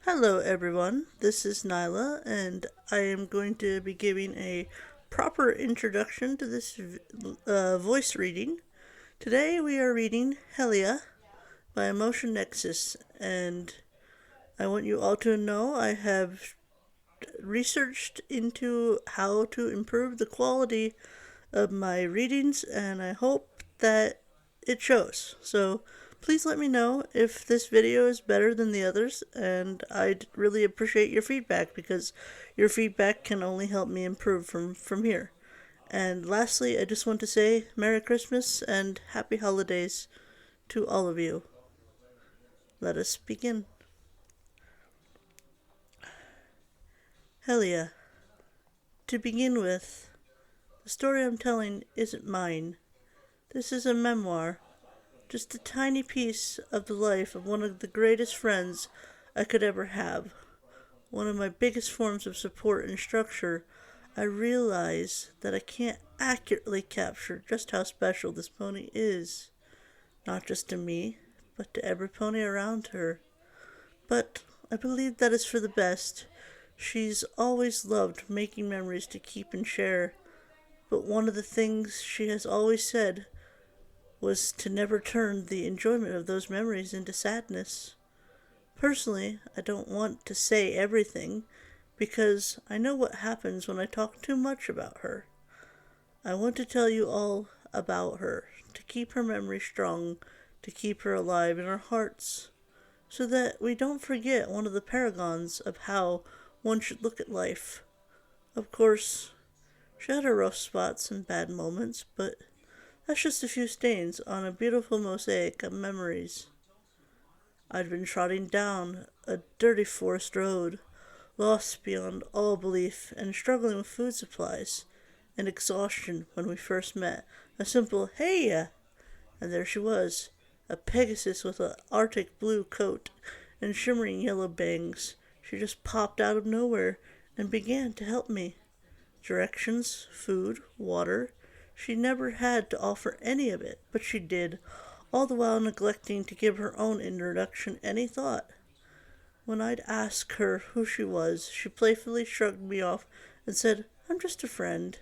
Hello, everyone. This is Nyla, and I am going to be giving a proper introduction to this voice reading. Today, we are reading Helia by Emotion Nexus, and I want you all to know I have researched into how to improve the quality of my readings, and I hope that it shows. So please let me know if this video is better than the others, and I'd really appreciate your feedback because your feedback can only help me improve from here. And lastly, I just want to say Merry Christmas and Happy Holidays to all of you. Let us begin. Helia. To begin with, the story I'm telling isn't mine. This is a memoir, just a tiny piece of the life of one of the greatest friends I could ever have. One of my biggest forms of support and structure. I realize that I can't accurately capture just how special this pony is. Not just to me, but to every pony around her. But I believe that is for the best. She's always loved making memories to keep and share. But one of the things she has always said was to never turn the enjoyment of those memories into sadness. Personally, I don't want to say everything because I know what happens when I talk too much about her. I want to tell you all about her, to keep her memory strong, to keep her alive in our hearts, so that we don't forget one of the paragons of how one should look at life. Of course, she had her rough spots and bad moments, but that's just a few stains on a beautiful mosaic of memories. I'd been trotting down a dirty forest road, lost beyond all belief and struggling with food supplies and exhaustion when we first met. A simple "Heya!" And there she was, a Pegasus with an Arctic blue coat and shimmering yellow bangs. She just popped out of nowhere and began to help me. Directions, food, water. She never had to offer any of it, but she did, all the while neglecting to give her own introduction any thought. When I'd ask her who she was, she playfully shrugged me off and said, "I'm just a friend,"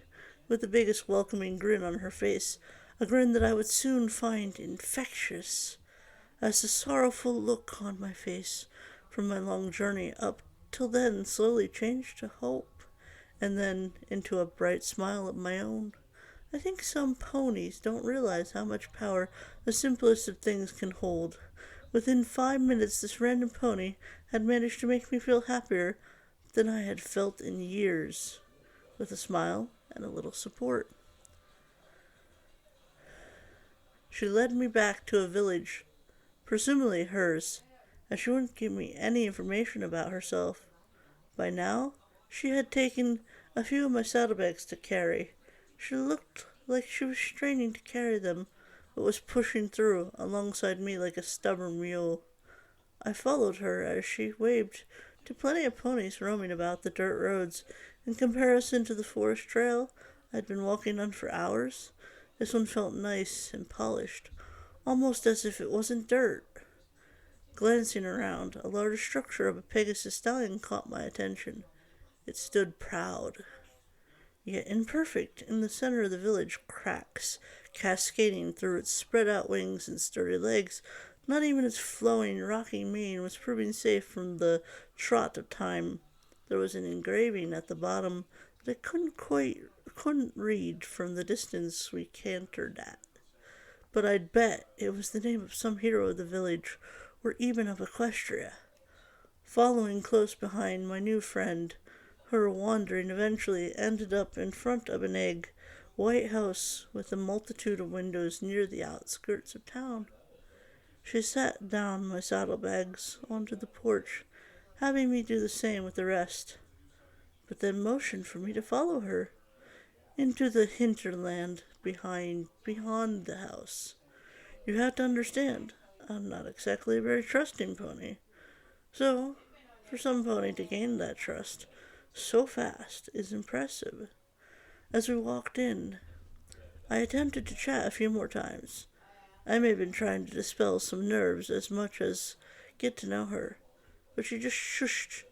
with the biggest welcoming grin on her face, a grin that I would soon find infectious, as the sorrowful look on my face from my long journey up till then slowly changed to hope, and then into a bright smile of my own. I think some ponies don't realize how much power the simplest of things can hold. Within 5 minutes, this random pony had managed to make me feel happier than I had felt in years, with a smile and a little support. She led me back to a village, presumably hers, as she wouldn't give me any information about herself. By now, she had taken a few of my saddlebags to carry. She looked like she was straining to carry them, but was pushing through alongside me like a stubborn mule. I followed her as she waved to plenty of ponies roaming about the dirt roads. In comparison to the forest trail I'd been walking on for hours, this one felt nice and polished, almost as if it wasn't dirt. Glancing around, a large structure of a Pegasus stallion caught my attention. It stood proud, yet imperfect, in the center of the village, cracks cascading through its spread-out wings and sturdy legs. Not even its flowing, rocking mane was proving safe from the trot of time. There was an engraving at the bottom that I couldn't read from the distance we cantered at. But I'd bet it was the name of some hero of the village, or even of Equestria. Following close behind my new friend, her wandering eventually ended up in front of an white house with a multitude of windows near the outskirts of town. She sat down my saddlebags onto the porch, having me do the same with the rest, but then motioned for me to follow her into the hinterland beyond the house. You have to understand, I'm not exactly a very trusting pony. So, for some pony to gain that trust so fast is impressive. As we walked in, I attempted to chat a few more times. I may have been trying to dispel some nerves as much as get to know her, but she just shushed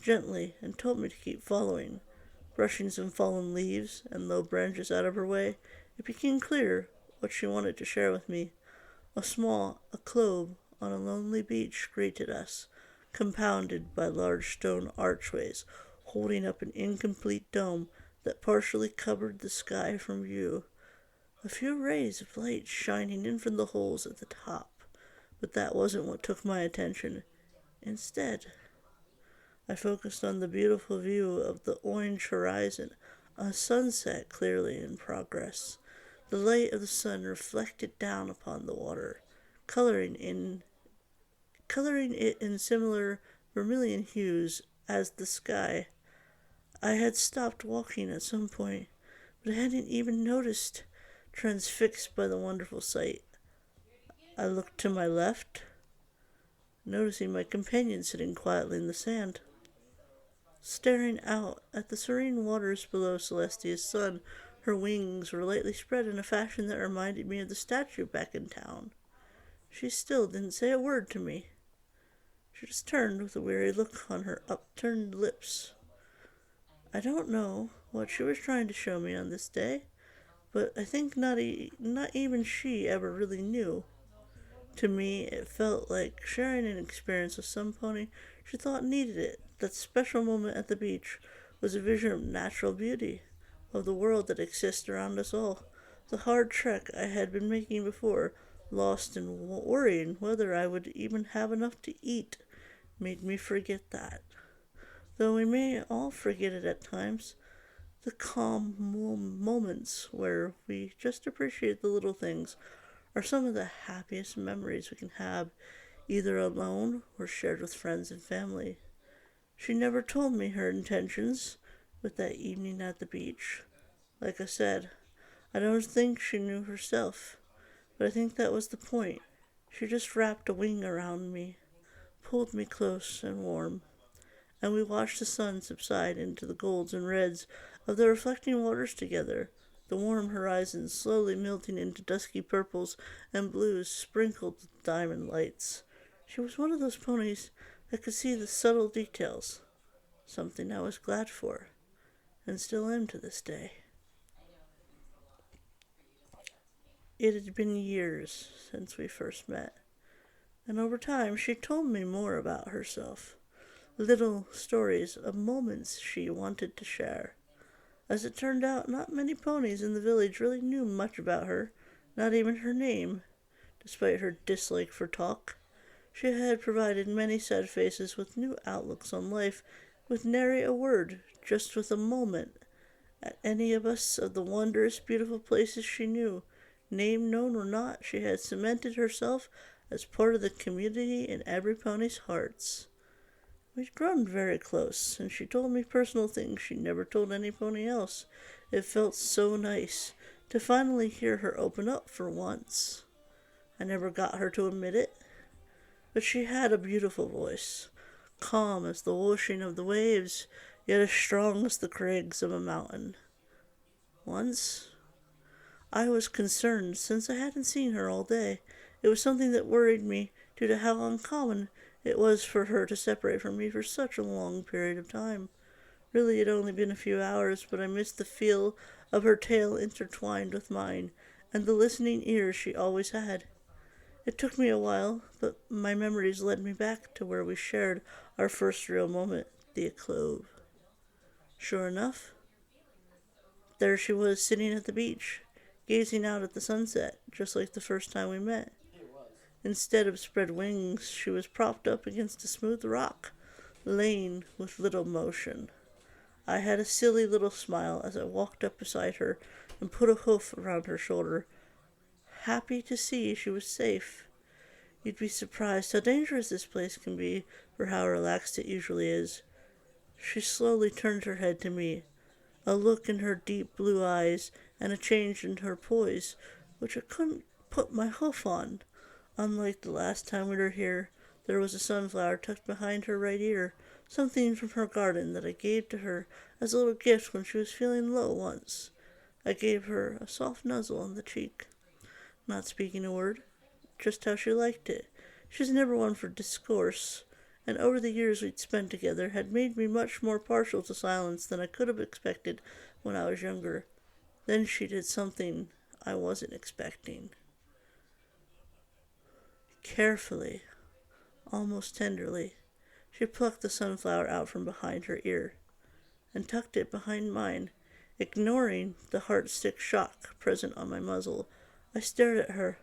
gently and told me to keep following. Brushing some fallen leaves and low branches out of her way, it became clear what she wanted to share with me. A clove on a lonely beach greeted us, compounded by large stone archways, holding up an incomplete dome that partially covered the sky from view. A few rays of light shining in from the holes at the top, but that wasn't what took my attention. Instead, I focused on the beautiful view of the orange horizon, a sunset clearly in progress. The light of the sun reflected down upon the water, coloring it in similar vermilion hues as the sky. I had stopped walking at some point, but I hadn't even noticed, transfixed by the wonderful sight. I looked to my left, noticing my companion sitting quietly in the sand, staring out at the serene waters below Celestia's sun. Her wings were lightly spread in a fashion that reminded me of the statue back in town. She still didn't say a word to me. She just turned with a weary look on her upturned lips. I don't know what she was trying to show me on this day, but I think not even she ever really knew. To me, it felt like sharing an experience with some pony she thought needed it. That special moment at the beach was a vision of natural beauty, of the world that exists around us all. The hard trek I had been making before, lost in worrying whether I would even have enough to eat, made me forget that. Though we may all forget it at times, the calm moments where we just appreciate the little things are some of the happiest memories we can have, either alone or shared with friends and family. She never told me her intentions with that evening at the beach. Like I said, I don't think she knew herself, but I think that was the point. She just wrapped a wing around me, pulled me close and warm, and we watched the sun subside into the golds and reds of the reflecting waters together, the warm horizon slowly melting into dusky purples and blues sprinkled with diamond lights. She was one of those ponies that could see the subtle details, something I was glad for, and still am to this day. It had been years since we first met, and over time she told me more about herself, little stories of moments she wanted to share. As it turned out, not many ponies in the village really knew much about her, not even her name, despite her dislike for talk. She had provided many sad faces with new outlooks on life, with nary a word, just with a moment, at any of us of the wondrous, beautiful places she knew. Name known or not, she had cemented herself as part of the community in every pony's hearts. We'd grown very close, and she told me personal things she never told any pony else. It felt so nice to finally hear her open up for once. I never got her to admit it, but she had a beautiful voice, calm as the whooshing of the waves, yet as strong as the crags of a mountain. Once, I was concerned, since I hadn't seen her all day. It was something that worried me due to how uncommon it was for her to separate from me for such a long period of time. Really, it had only been a few hours, but I missed the feel of her tail intertwined with mine, and the listening ears she always had. It took me a while, but my memories led me back to where we shared our first real moment, the clove. Sure enough, there she was sitting at the beach, gazing out at the sunset, just like the first time we met. Instead of spread wings, she was propped up against a smooth rock, laying with little motion. I had a silly little smile as I walked up beside her and put a hoof around her shoulder, happy to see she was safe. You'd be surprised how dangerous this place can be for how relaxed it usually is. She slowly turned her head to me, a look in her deep blue eyes and a change in her poise, which I couldn't put my hoof on. Unlike the last time we were here, there was a sunflower tucked behind her right ear, something from her garden that I gave to her as a little gift when she was feeling low once. I gave her a soft nuzzle on the cheek, not speaking a word, just how she liked it. She's never one for discourse, and over the years we'd spent together had made me much more partial to silence than I could have expected when I was younger. Then she did something I wasn't expecting. Carefully, almost tenderly, she plucked the sunflower out from behind her ear and tucked it behind mine, ignoring the heart-sick shock present on my muzzle. I stared at her,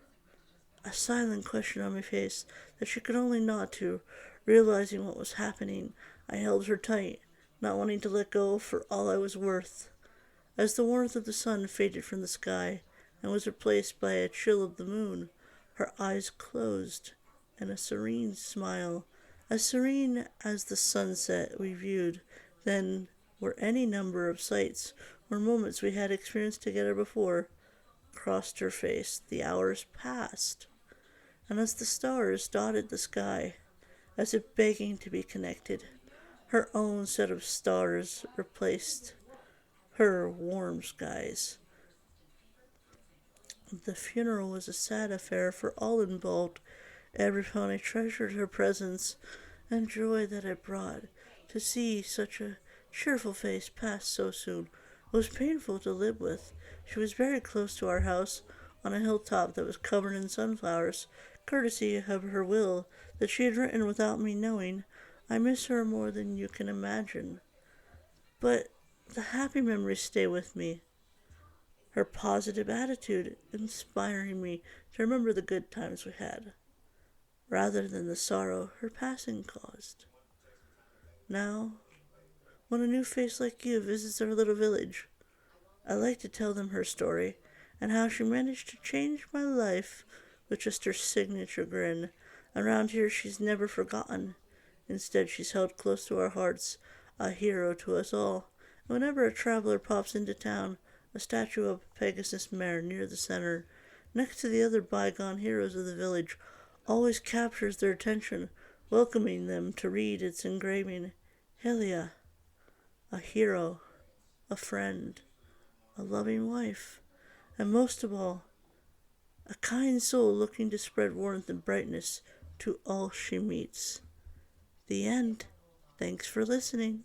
a silent question on my face that she could only nod to. Realizing what was happening, I held her tight, not wanting to let go for all I was worth. As the warmth of the sun faded from the sky and was replaced by a chill of the moon, her eyes closed, and a serene smile, as serene as the sunset we viewed then were any number of sights or moments we had experienced together before, crossed her face. The hours passed, and as the stars dotted the sky, as if begging to be connected, her own set of stars replaced her warm skies. The funeral was a sad affair for all involved. Every pony treasured her presence and joy that it brought. To see such a cheerful face pass so soon was painful to live with. She was very close to our house, on a hilltop that was covered in sunflowers, courtesy of her will that she had written without me knowing. I miss her more than you can imagine. But the happy memories stay with me. Her positive attitude inspiring me to remember the good times we had, rather than the sorrow her passing caused. Now, when a new face like you visits our little village, I like to tell them her story and how she managed to change my life with just her signature grin. Around here, she's never forgotten. Instead, she's held close to our hearts, a hero to us all. And whenever a traveler pops into town, a statue of a Pegasus mare near the center, next to the other bygone heroes of the village, always captures their attention, welcoming them to read its engraving. Helia, a hero, a friend, a loving wife, and most of all, a kind soul looking to spread warmth and brightness to all she meets. The end. Thanks for listening.